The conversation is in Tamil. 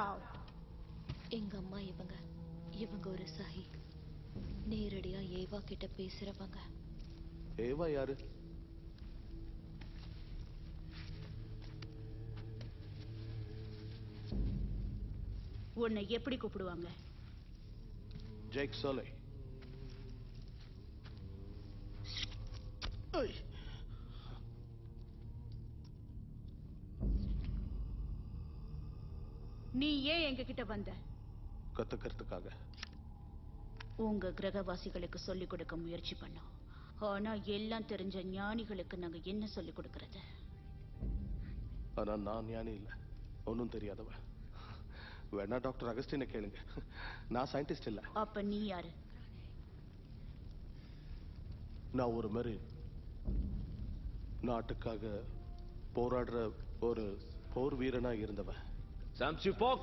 out. எங்க அம்மா இவங்க ஒரு சஹி. நேரடியா ஏவா கிட்ட பேசுறவங்க. ஏவா யாரு? உன்னை எப்படி கூப்பிடுவாங்க? ஜேக் சோலே. நீ ஏன் எங்க கிட்ட வந்த? கத்துக்கிறதுக்காக. உங்க கிரகவாசிகளுக்கு சொல்லிக் கொடுக்க முயற்சி பண்ணோம். ஆனா எல்லாம் தெரிஞ்ச ஞானிகளுக்கு நாங்க என்ன சொல்லிக் கொடுக்கறது? ஆனா நான் ஞானி இல்ல, ஒன்னும் தெரியாதவன். வேணா டாக்டர் அகஸ்டினை கேளுங்க, நான் சயின்டிஸ்ட் இல்ல. அப்ப நீ யாரு? நான் ஒரு மெரீன். நாட்டுக்காக போராடுற ஒரு போர் வீரனா இருந்தவன். சாம்சு பாக்